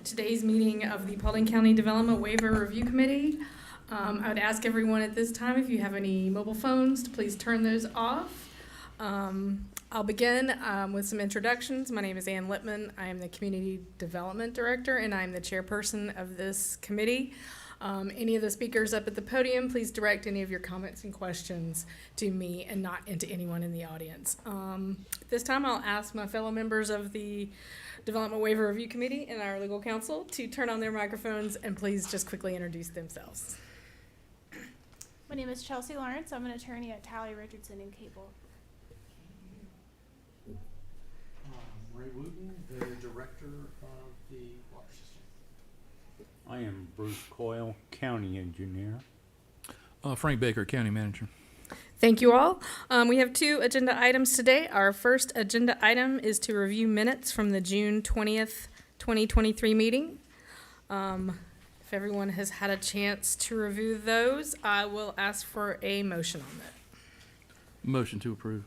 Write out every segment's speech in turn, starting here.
Today's meeting of the Paulding County Development Waiver Review Committee. I would ask everyone at this time, if you have any mobile phones, to please turn those off. I'll begin with some introductions. My name is Ann Lippman. I am the Community Development Director, and I'm the chairperson of this committee. Any of the speakers up at the podium, please direct any of your comments and questions to me and not into anyone in the audience. This time I'll ask my fellow members of the Development Waiver Review Committee and our legal counsel to turn on their microphones and please just quickly introduce themselves. My name is Chelsea Lawrence. I'm an attorney at Talley, Richardson & Cable. Ray Wooten, the director of the water system. I am Bruce Coyle, county engineer. Frank Baker, county manager. Thank you all. We have two agenda items today. Our first agenda item is to review minutes from the June 20th, 2023 meeting. If everyone has had a chance to review those, I will ask for a motion on that. Motion to approve.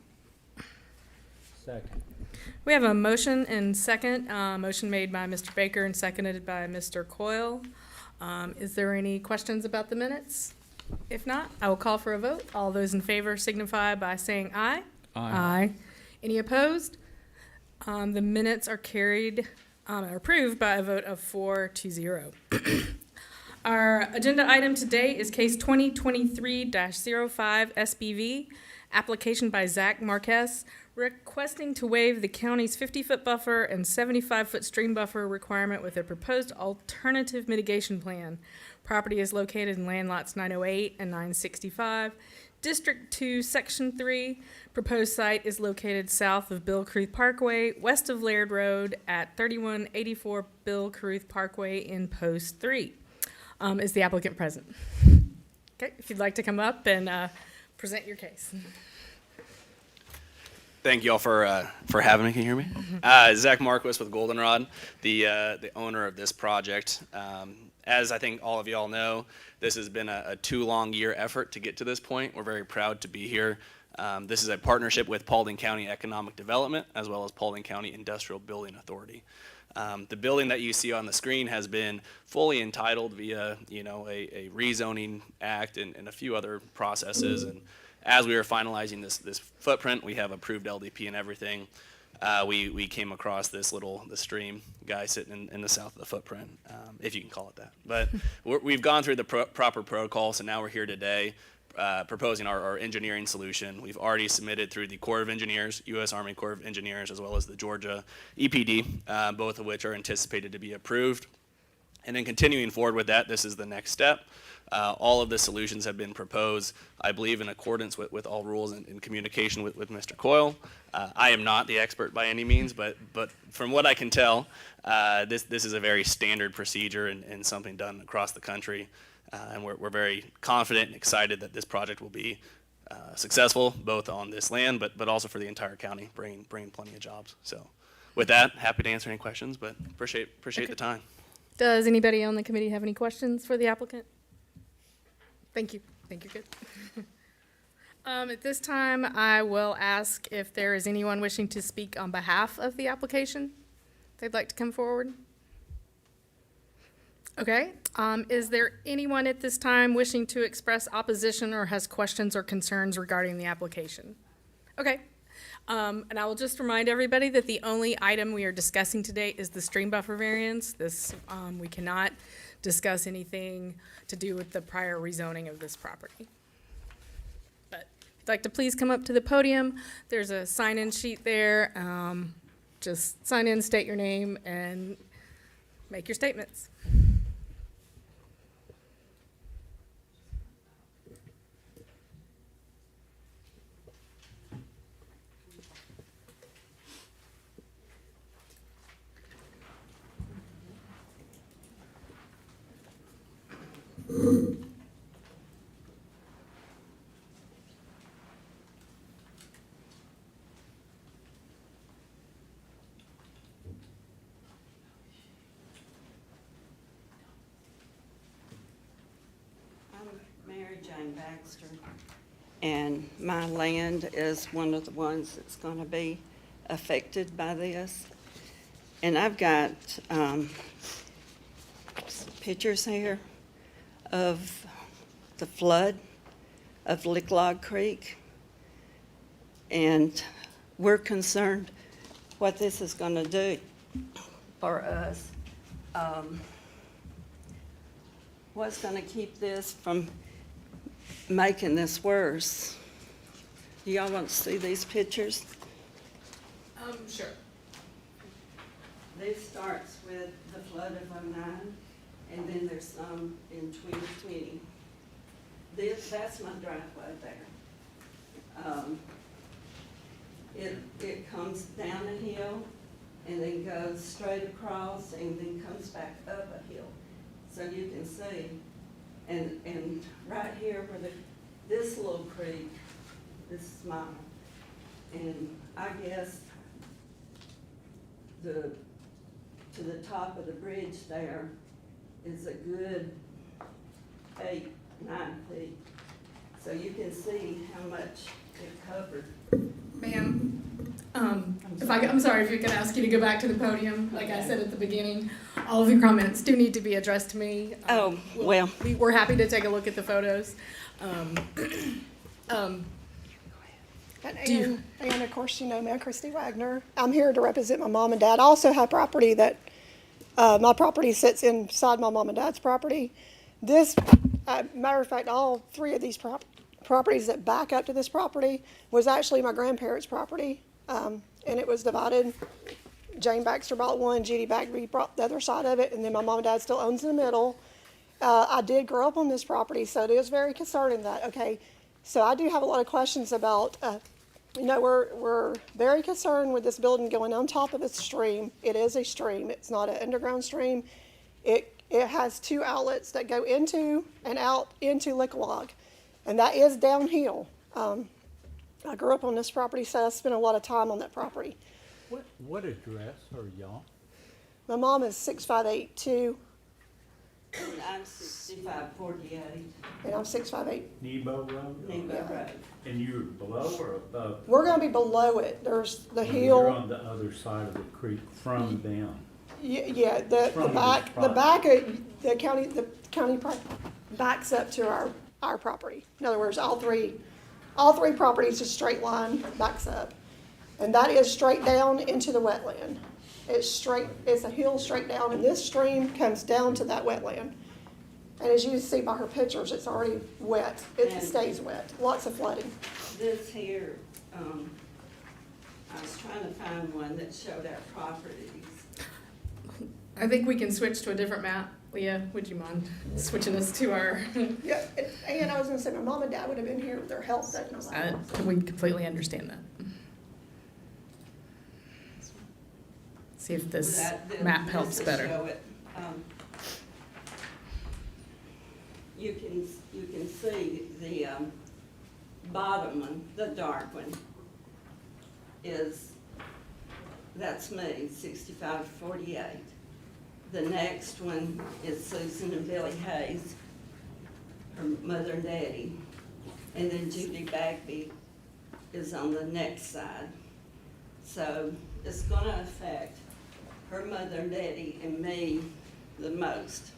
Second. We have a motion and second. Motion made by Mr. Baker and seconded by Mr. Coyle. Is there any questions about the minutes? If not, I will call for a vote. All those in favor signify by saying aye. Aye. Any opposed? The minutes are approved by a vote of 4-0. Our agenda item today is case 2023-05 SBV, application by Zach Marquez, requesting to waive the county's 50-foot buffer and 75-foot stream buffer requirement with a proposed alternative mitigation plan. Property is located in land lots 908 and 965. District 2, Section 3. Proposed site is located south of Bill Caruth Parkway, west of Laird Road at 3184 Bill Caruth Parkway in Post 3. Is the applicant present? Okay, if you'd like to come up and present your case. Thank you all for having me. Can you hear me? Zach Marquis with Goldenrod, the owner of this project. As I think all of you all know, this has been a 2-long-year effort to get to this point. We're very proud to be here. This is a partnership with Paulding County Economic Development as well as Paulding County Industrial Building Authority. The building that you see on the screen has been fully entitled via, a rezoning act and a few other processes. And as we were finalizing this footprint, we have approved LDP and everything. We came across this stream guy sitting in the south of the footprint, if you can call it that. But we've gone through the proper protocol, so now we're here today proposing our engineering solution. We've already submitted through the Corps of Engineers, U.S. Army Corps of Engineers, as well as the Georgia EPD, both of which are anticipated to be approved. And then continuing forward with that, this is the next step. All of the solutions have been proposed, I believe, in accordance with all rules and in communication with Mr. Coyle. I am not the expert by any means, but from what I can tell, this is a very standard procedure and something done across the country. And we're very confident and excited that this project will be successful, both on this land, but also for the entire county, bringing plenty of jobs. So with that, happy to answer any questions, but appreciate Okay. the time. Does anybody on the committee have any questions for the applicant? Thank you. Thank you. Good. At this time, I will ask if there is anyone wishing to speak on behalf of the application. They'd like to come forward. Okay. Is there anyone at this time wishing to express opposition or has questions or concerns regarding the application? Okay. And I will just remind everybody that the only item we are discussing today is the stream buffer variance. We cannot discuss anything to do with the prior rezoning of this property. But if you'd like to please come up to the podium, there's a sign-in sheet there. Just sign in, state your name, and make your statements. Mary Jane Baxter, and my land is one of the ones that's going to be affected by this. And I've got pictures here of the flood of Lick Log Creek. And we're concerned what this is going to do for us. What's going to keep this from making this worse? Do y'all want to see these pictures? Sure. This starts with the flood of '09, and then there's some in 2020. That's my driveway there. It comes down a hill and then goes straight across and then comes back up a hill. So you can see, and right here where this little creek, this is mine, and I guess to the top of the bridge there is a good 8-9 feet. So you can see how much it covered. Ma'am, I'm sorry if you could ask you to go back to the podium. Like I said at the beginning, all of your comments do need to be addressed to me. We're happy to take a look at the photos. And of course, you know me, I'm Christy Wagner. I'm here to represent my mom and dad. I also have property that, my property sits inside my mom and dad's property. This, matter of fact, all three of these properties that back up to this property was actually my grandparents' property. And it was divided. Jane Baxter bought one, Judy Bagby bought the other side of it, and then my mom and dad still owns in the middle. I did grow up on this property, so it is very concerning that, okay. So I do have a lot of questions about, we're very concerned with this building going on top of a stream. It is a stream. It's not an underground stream. It has two outlets that go into and out into Lick Log, and that is downhill. I grew up on this property, so I spent a lot of time on that property. What address are y'all? My mom is 6582, And I'm 6548, and I'm 658. Nebo Road? Nebo Road. And you're below or above? We're gonna be below it. There's the And hill. You're on the other side of the creek from them. Yeah, the From back, this the back of the county backs up to our property. In other words, all three properties, just straight line backs up. And that is straight down into the wetland. It's a hill straight down, and this stream comes down to that wetland. And as you can see by her pictures, it's already wet. It And- stays wet, lots of flooding. This here, I was trying to find one that showed our properties. I think we can switch to a different map. Leah, would you mind switching us to our, Yeah, and I was gonna say, my mom and dad would have been here with their help, that knows that. we completely understand that. See if this map helps This will better. show it. You can see the bottom one, the dark one, that's me, 6548. The next one is Susan and Billy Hayes, her mother and daddy. And then Judy Bagby is on the next side. So it's gonna affect her mother and daddy and me the most.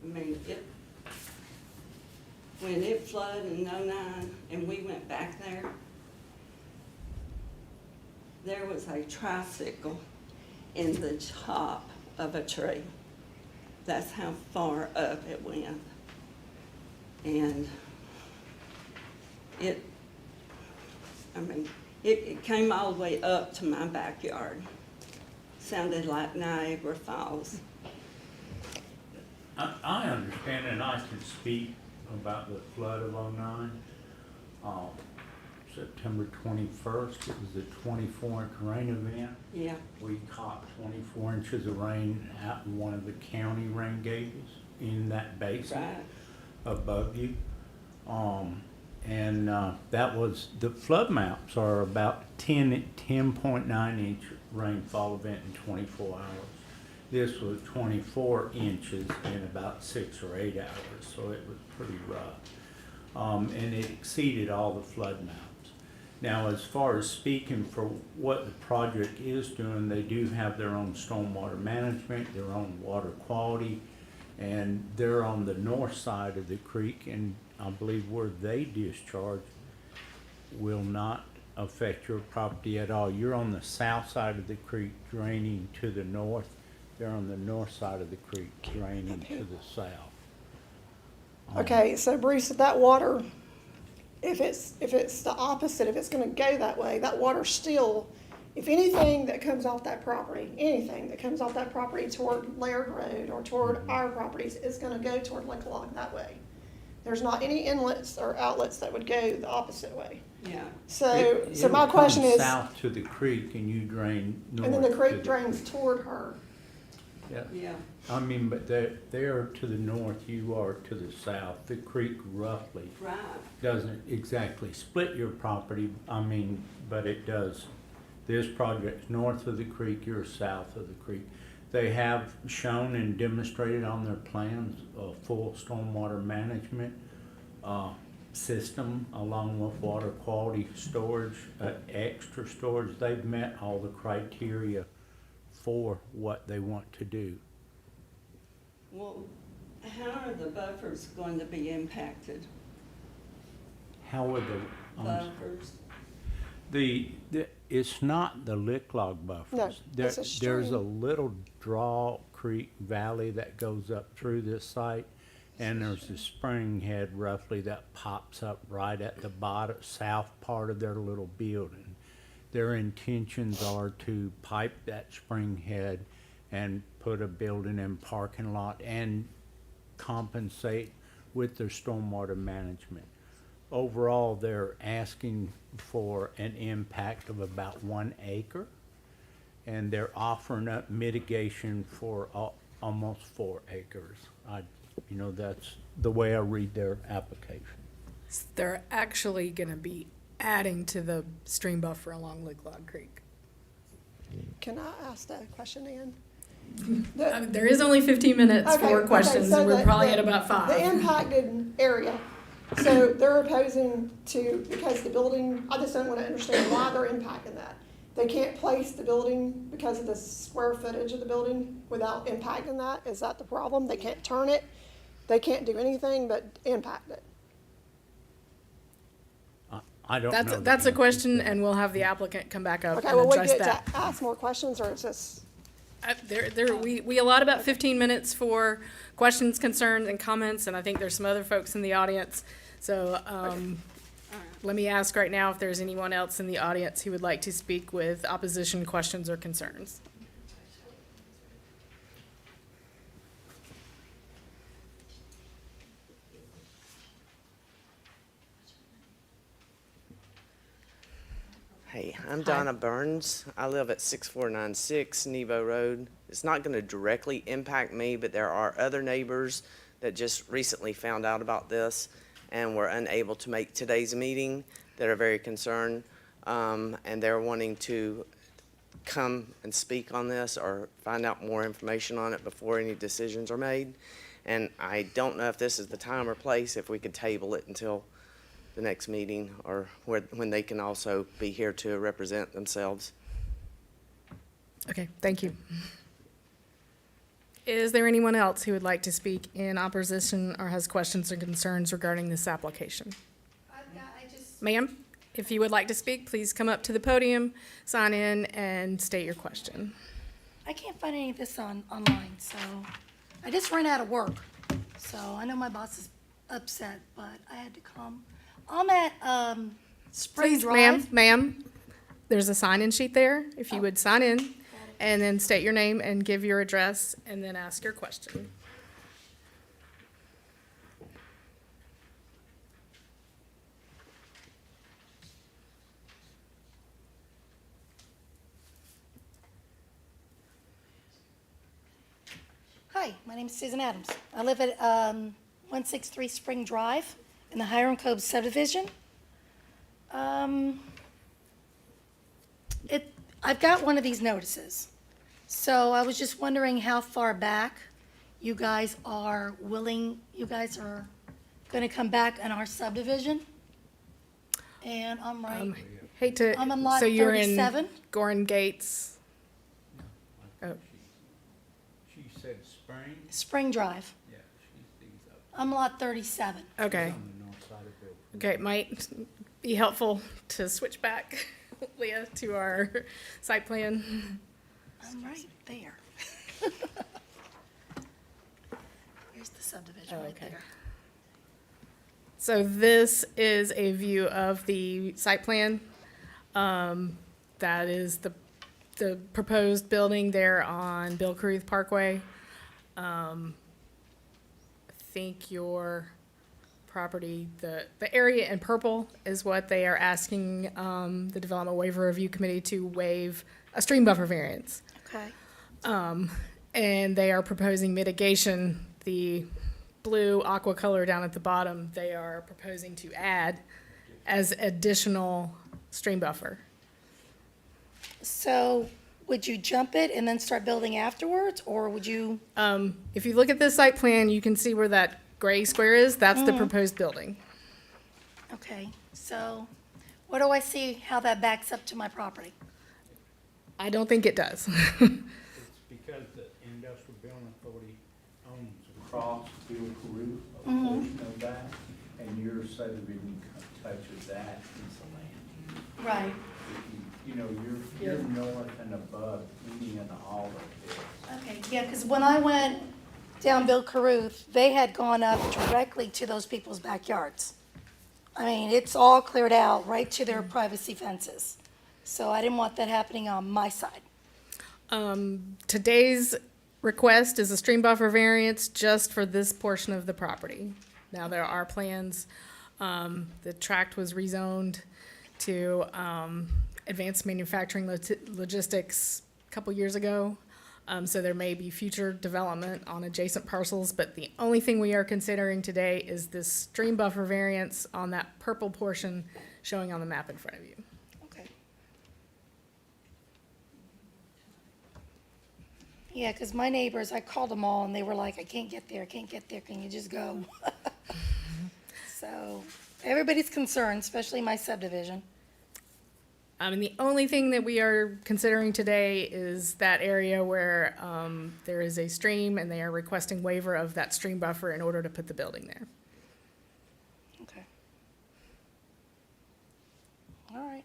I mean, when it flooded in '09 and we went back there was a tricycle in the top of a tree. That's how far up it went. And it came all the way up to my backyard. Sounded like Niagara Falls. I understand and I can speak about the flood of '09. September 21st, it was a 24-inch rain event. Yeah, We caught 24 inches of rain out in one of the county rain gauges in that basin right. above you. That was, the flood maps are about 10.9 inch rainfall event in 24 hours. This was 24 inches in about 6 or 8 hours, so it was pretty rough. And it exceeded all the flood maps. Now, as far as speaking for what the project is doing, they do have their own stormwater management, their own water quality, and they're on the north side of the creek, and I believe where they discharge will not affect your property at all. You're on the south side of the creek draining to the north. They're on the north side of the creek draining to the south. Okay, so Bruce, if that water, if it's the opposite, if it's gonna go that way, that water still, if anything that comes off that property, anything that comes off that property toward Laird Road or toward our properties is gonna go toward Lake Log that way. There's not any inlets or outlets that would go the opposite way. Yeah. So It'll my come question is, south to the creek and you drain north. and then the to creek drains toward her. Yeah. Yeah. I mean, but they're to the north, you are to the south. The creek roughly Right. doesn't exactly split your property, I mean, but it does. This project's north of the creek, you're south of the creek. They have shown and demonstrated on their plans a full stormwater management system along with water quality storage, extra storage. They've met all the criteria for what they want to do. Well, how are the buffers going to be impacted? How would Buffers? it's not the lick log buffers. No, it's a There's a stream. little draw creek valley that goes up through this site, and there's a spring head roughly that pops up right at the bottom, south part of their little building. Their intentions are to pipe that spring head and put a building and parking lot and compensate with their stormwater management. Overall, they're asking for an impact of about 1 acre, and they're offering up mitigation for almost 4 acres. That's the way I read their application. They're actually gonna be adding to the stream buffer along Lake Log Creek. Can I ask that question again? There is only 15 minutes Okay, for okay, questions, so and we're the- probably the- at about The 5. impacted area, so they're opposing to, because the building, I just don't want to understand why they're impacting that. They can't place the building because of the square footage of the building without impacting that? Is that the problem? They can't turn it? They can't do anything but impact it? I don't know. That's the a question, answer to that. and we'll have the applicant come back up Okay, and well, we address get that. to ask more questions, or is this? We allot about 15 minutes for questions, concerns, and comments, and I think there's some other folks in the audience. So let me ask right now if there's anyone else in the audience who would like to speak with opposition, questions, or concerns. Hey, I'm Donna Burns. I live at 6496 Nebo Road. It's not going to directly impact me, but there are other neighbors that just recently found out about this and were unable to make today's meeting that are very concerned. And they're wanting to come and speak on this or find out more information on it before any decisions are made. And I don't know if this is the time or place, if we could table it until the next meeting, or when they can also be here to represent themselves. Okay, thank you. Is there anyone else who would like to speak in opposition or has questions or concerns regarding this application? Ma'am, if you would like to speak, please come up to the podium, sign in, and state your question. I can't find any of this online, so I just ran out of work. So I know my boss is upset, but I had to come. I'm at Spring Please, Drive. ma'am, there's a sign-in sheet there. If you would sign in and then state your name and give your address and then ask your question. Hi, my name is Susan Adams. I live at 163 Spring Drive in the Hiram Cove subdivision. I've got one of these notices. So I was just wondering how far back you guys are going to come back in our subdivision. And I'm right Hate to, I'm on lot so you're in 37. Gorin Gates. Oh. She said Spring? Spring Drive. Yeah, she's these up. I'm lot 37. Okay. On the north side of Bill. Okay, it might be helpful to switch back, Leah, to our site plan. I'm right there. Here's the subdivision Oh, right okay. there. So this is a view of the site plan. That is the proposed building there on Bill Caruth Parkway. I think your property, the area in purple is what they are asking the Development Waiver Review Committee to waive a stream buffer variance. Okay. And they are proposing mitigation, the blue aqua color down at the bottom, they are proposing to add as additional stream buffer. So would you jump it and then start building afterwards, or would you? If you look at this site plan, you can see where that gray square is, that's the proposed building. Okay, so what do I see how that backs up to my property? I don't think it does. It's because the Industrial Building Authority owns across Bill Caruth, a portion of that, and your subdivision touches that piece of land. Right. You know, you're north and above any and all of this. Okay, yeah, because when I went down Bill Caruth, they had gone up directly to those people's backyards. I mean, it's all cleared out right to their privacy fences. So I didn't want that happening on my side. Today's request is a stream buffer variance just for this portion of the property. Now, there are plans, the tract was rezoned to advanced manufacturing logistics a couple years ago. So there may be future development on adjacent parcels, but the only thing we are considering today is this stream buffer variance on that purple portion showing on the map in front of you. Okay. Yeah, because my neighbors, I called them all and they were like, I can't get there, can you just go? So everybody's concerned, especially my subdivision. And the only thing that we are considering today is that area where there is a stream and they are requesting waiver of that stream buffer in order to put the building there. Okay. All right.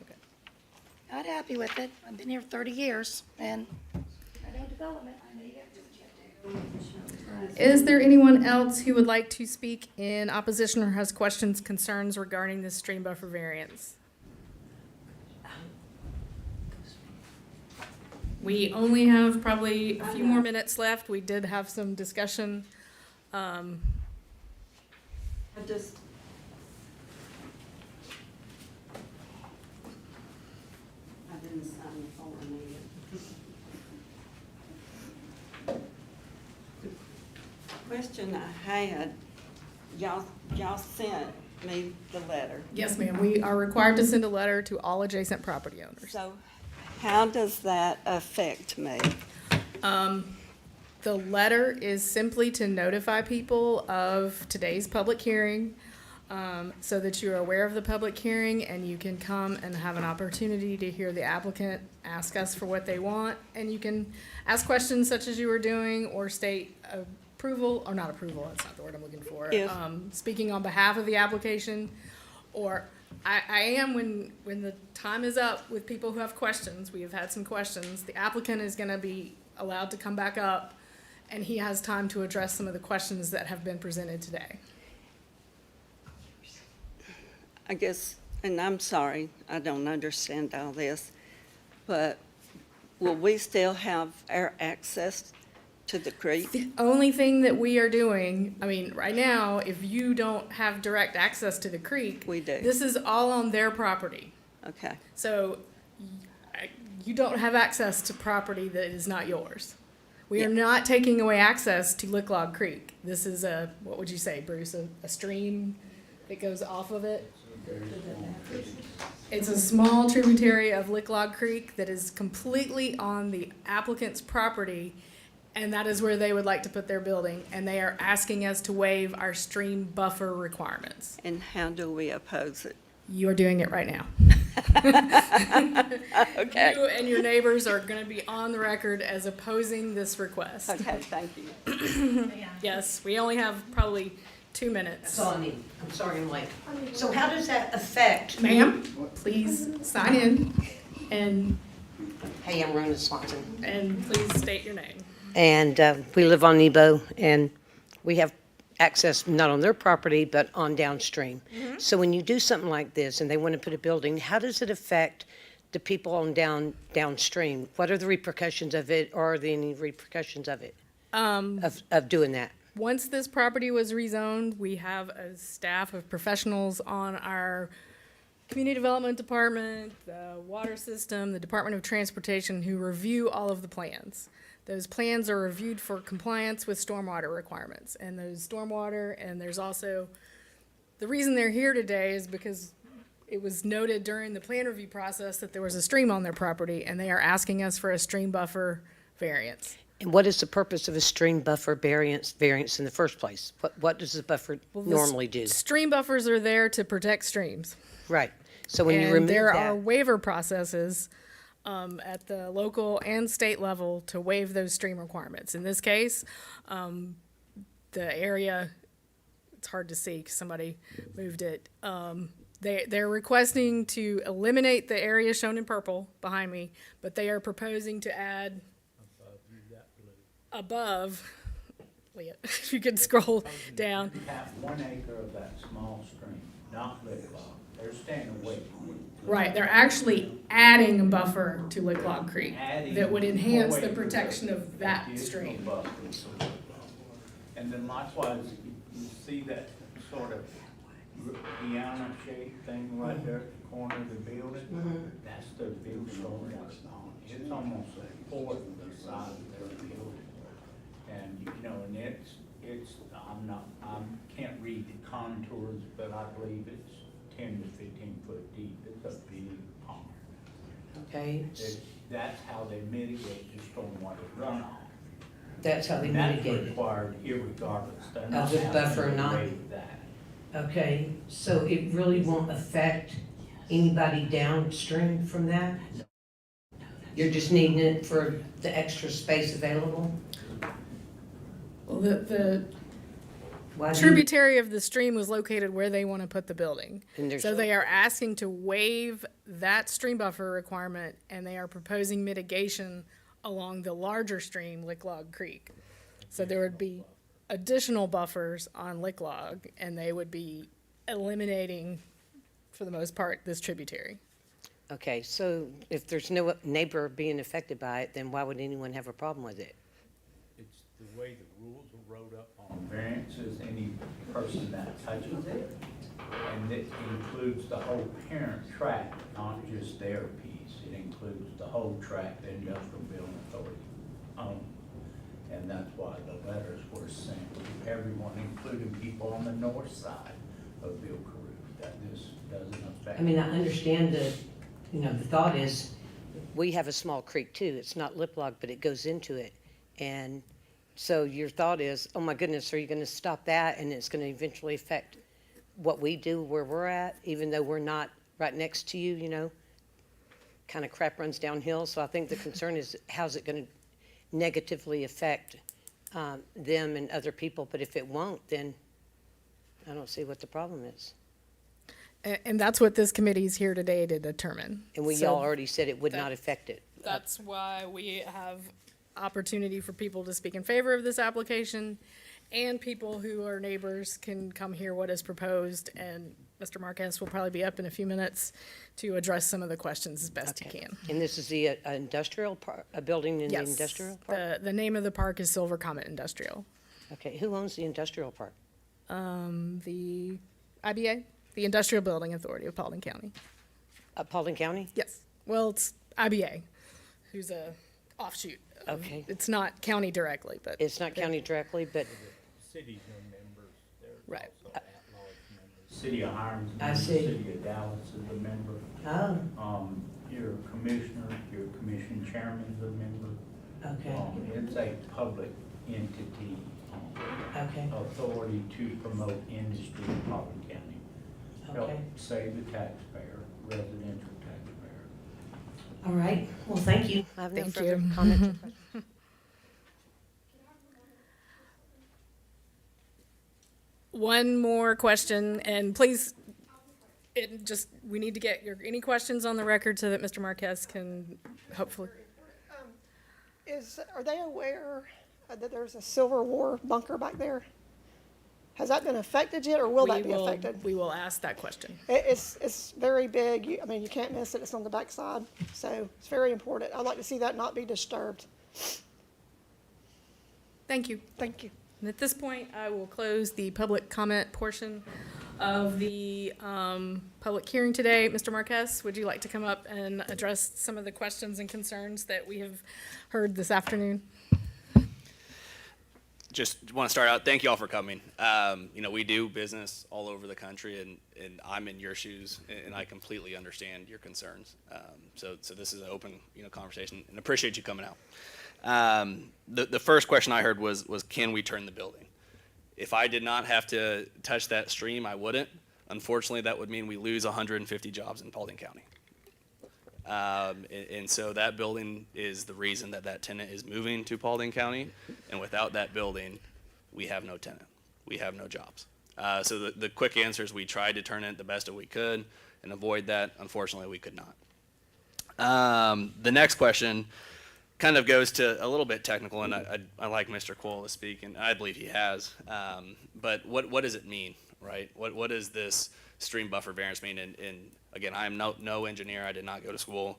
Okay. Not happy with it. I've been here 30 years and I know development. I know you have to do what you have to do. Is there anyone else who would like to speak in opposition or has questions, concerns regarding this stream buffer variance? We only have probably a few more minutes left. We did have some discussion. I didn't sign the form either. Question I had, y'all sent me the letter. Yes, ma'am. We are required to send a letter to all adjacent property owners. So how does that affect me? The letter is simply to notify people of today's public hearing, so that you are aware of the public hearing and you can come and have an opportunity to hear the applicant ask us for what they want. And you can ask questions such as you were doing or state approval, or not approval, that's not the word I'm looking for. If- Speaking on behalf of the application, or I am, when the time is up with people who have questions, we have had some questions, the applicant is gonna be allowed to come back up and he has time to address some of the questions that have been presented today. I guess, and I'm sorry, I don't understand all this, but will we still have our access to the creek? The only thing that we are doing, I mean, right now, if you don't have direct access to the creek. We do. This is all on their property. Okay, So you don't have access to property that is not yours. We are not taking away access to Lick Log Creek. This is a, what would you say, Bruce, a stream that goes off of it? It's a small tributary of Lick Log Creek that is completely on the applicant's property, and that is where they would like to put their building, and they are asking us to waive our stream buffer requirements. And how do we oppose it? You are doing it right now. Okay. You and your neighbors are gonna be on the record as opposing this request. Okay, thank you. Yes, we only have probably 2 minutes. That's all I need. I'm sorry I'm late. So how does that affect? Ma'am, please sign in and, Hey, I'm Rona Swanson. please state your name. And we live on Nebo, and we have access not on their property, but on downstream. So when you do something like this and they want to put a building, how does it affect the people on downstream? What are the repercussions of it, or are there any repercussions of it, of doing that? Once this property was rezoned, we have a staff of professionals on our community development department, the water system, the Department of Transportation, who review all of the plans. Those plans are reviewed for compliance with stormwater requirements, and those stormwater, and there's also, the reason they're here today is because it was noted during the plan review process that there was a stream on their property, and they are asking us for a stream buffer variance. And what is the purpose of a stream buffer variance in the first place? What does the buffer Well, the normally do? Stream buffers are there to protect streams. Right. So when you And remove there are that, waiver processes at the local and state level to waive those stream requirements. In this case, the area, it's hard to see because somebody moved it. They're requesting to eliminate the area shown in purple behind me, but they are proposing to add above, Leah, if you could scroll down. You have 1 acre of that small stream, not Lick Log. They're staying away from it. Right, they're actually adding a buffer to Lick Log Creek Adding that would enhance the away from protection of that additional stream. buffer to Lick Log. And then likewise, you see that sort of piano shaped thing right there at the corner of the building? That's their big stormwater pond. It's almost a fourth of the size of their building. And, you know, and it's, I can't read the contours, but I believe it's 10 to 15 foot deep. It's a big pond. okay, That's how they mitigate the stormwater runoff. that's how they And that's mitigate it. required irregardless. They're not the having buffer to not- waive that. Okay, so it really won't affect anybody downstream from that? You're just needing it for the extra space available? Well, the Why do you- tributary of the stream was located where they want to put the building. And there's- So they are asking to waive that stream buffer requirement, and they are proposing mitigation along the larger stream, Lick Log Creek. So there would be additional buffers on Lick Log, and they would be eliminating, for the most part, this tributary. Okay, so if there's no neighbor being affected by it, then why would anyone have a problem with it? It's the way the rules are wrote up on variances, any person that touches it. And it includes the whole parent tract, not just their piece. It includes the whole tract the Industrial Building Authority owns. And that's why the letters were sent to everyone, including people on the north side of Bill Carew, that this doesn't affect. I mean, I understand the thought is, we have a small creek too. It's not lip log, but it goes into it. And so your thought is, oh my goodness, are you gonna stop that? And it's gonna eventually affect what we do where we're at, even though we're not right next to you, you know? Kind of crap runs downhill. So I think the concern is, how's it gonna negatively affect them and other people? But if it won't, then I don't see what the problem is. And that's what this committee is here today to determine. And we So all already said it would not affect it. That's why we have opportunity for people to speak in favor of this application, and people who are neighbors can come hear what is proposed, and Mr. Marquez will probably be up in a few minutes to address some of the questions as best he Okay. can. And this is the industrial park, a building in the Yes. industrial park? The name of the park is Silver Comet Industrial. Okay, who owns the industrial park? The IBA, the Industrial Building Authority of Paulding County. Paulding County? Yes, well, it's IBA, who's a offshoot. Okay. It's not county directly, but. It's not county directly, but, Cities are members, there's Right. also at-large members. City of Hiram's a I member, see. City of Dallas is a member. oh, Your commissioner, your commission chairman's a member. Okay, It's a public entity, okay, authority to promote industry in Paulding County. Help okay. save the taxpayer, residential taxpayer. All right, well, thank you. I have no Thank further you. comments or questions. One more question, and please, we need to get any questions on the record so that Mr. Marquez can hopefully. Are they aware that there's a Civil War bunker back there? Has that been affected yet, or will that be affected? We will ask that question. It's very big. I mean, you can't miss it. It's on the backside, so it's very important. I'd like to see that not be disturbed. Thank you. Thank you. And at this point, I will close the public comment portion of the public hearing today. Mr. Marquez, would you like to come up and address some of the questions and concerns that we have heard this afternoon? Just want to start out, thank you all for coming. We do business all over the country, and I'm in your shoes, and I completely understand your concerns. So this is an open, conversation, and appreciate you coming out. The first question I heard was can we turn the building? If I did not have to touch that stream, I wouldn't. Unfortunately, that would mean we lose 150 jobs in Paulding County. And so that building is the reason that tenant is moving to Paulding County. And without that building, we have no tenant. We have no jobs. So the quick answer is we tried to turn it the best that we could and avoid that. Unfortunately, we could not. The next question kind of goes to a little bit technical, and I like Mr. Cole to speak, and I believe he has. But what does it mean, right? What does this stream buffer variance mean? And again, I am no engineer. I did not go to school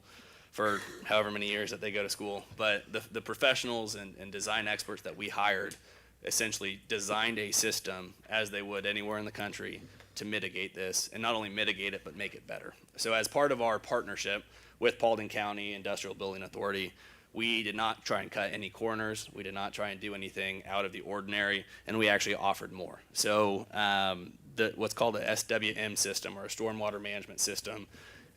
for however many years that they go to school. But the professionals and design experts that we hired essentially designed a system as they would anywhere in the country to mitigate this, and not only mitigate it, but make it better. So as part of our partnership with Paulding County Industrial Building Authority, we did not try and cut any corners. We did not try and do anything out of the ordinary, and we actually offered more. So what's called a SWM system, or a stormwater management system,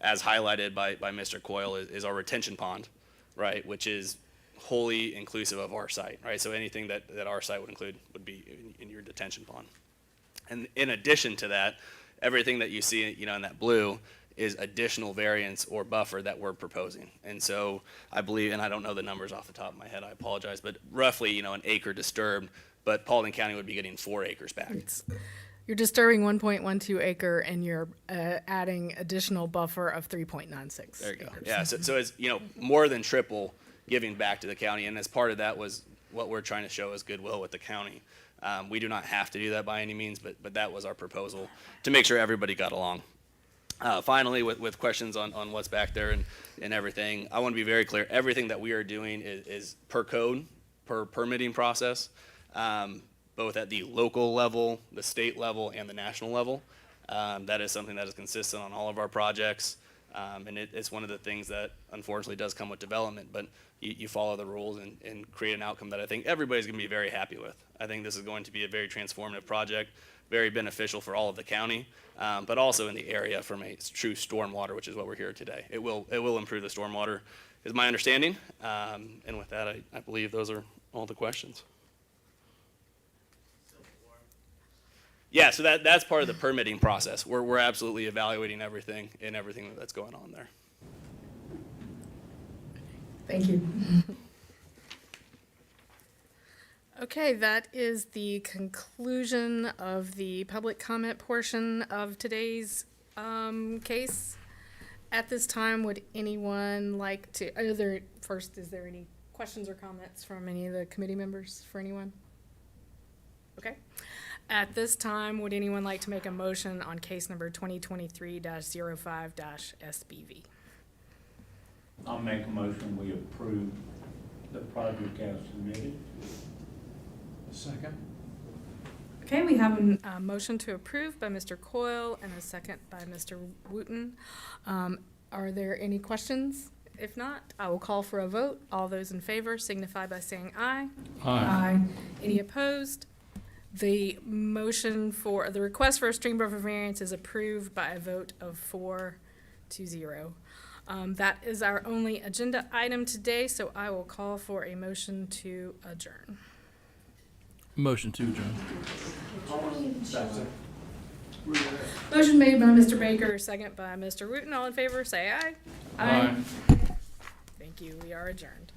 as highlighted by Mr. Coyle, is our retention pond, right, which is wholly inclusive of our site, right? So anything that our site would include would be in your detention pond. And in addition to that, everything that you see, in that blue is additional variance or buffer that we're proposing. And so I believe, and I don't know the numbers off the top of my head, I apologize, but roughly, an acre disturbed, but Paulding County would be getting 4 acres back. You're disturbing 1.12 acre, and you're adding additional buffer of 3.96. There you go. acres. Yeah, so it's, more than triple giving back to the county, and as part of that was what we're trying to show as goodwill with the county. We do not have to do that by any means, but that was our proposal to make sure everybody got along. Finally, with questions on what's back there and everything, I want to be very clear. Everything that we are doing is per code, per permitting process, both at the local level, the state level, and the national level. That is something that is consistent on all of our projects, and it's one of the things that unfortunately does come with development, but you follow the rules and create an outcome that I think everybody's going to be very happy with. I think this is going to be a very transformative project, very beneficial for all of the county, but also in the area from a true stormwater, which is what we're here today. It will improve the stormwater, is my understanding. And with that, I believe those are all the questions. Yeah, so that's part of the permitting process. We're absolutely evaluating everything that's going on there. Thank you. Okay, that is the conclusion of the public comment portion of today's case. At this time, would anyone like to, is there any questions or comments from any of the committee members for anyone? Okay. At this time, would anyone like to make a motion on case number 2023-05-SBV? I'll make a motion, we approve the project as submitted. Second? Okay, we have a motion to approve by Mr. Coyle and a second by Mr. Wooten. Are there any questions? If not, I will call for a vote. All those in favor signify by saying aye. Aye. Any opposed? The motion for the request for a stream buffer variance is approved by a vote of 4-0. That is our only agenda item today, so I will call for a motion to adjourn. Motion to adjourn. Motion made by Mr. Baker, second by Mr. Wooten. All in favor, say aye. Aye. Thank you. We are adjourned.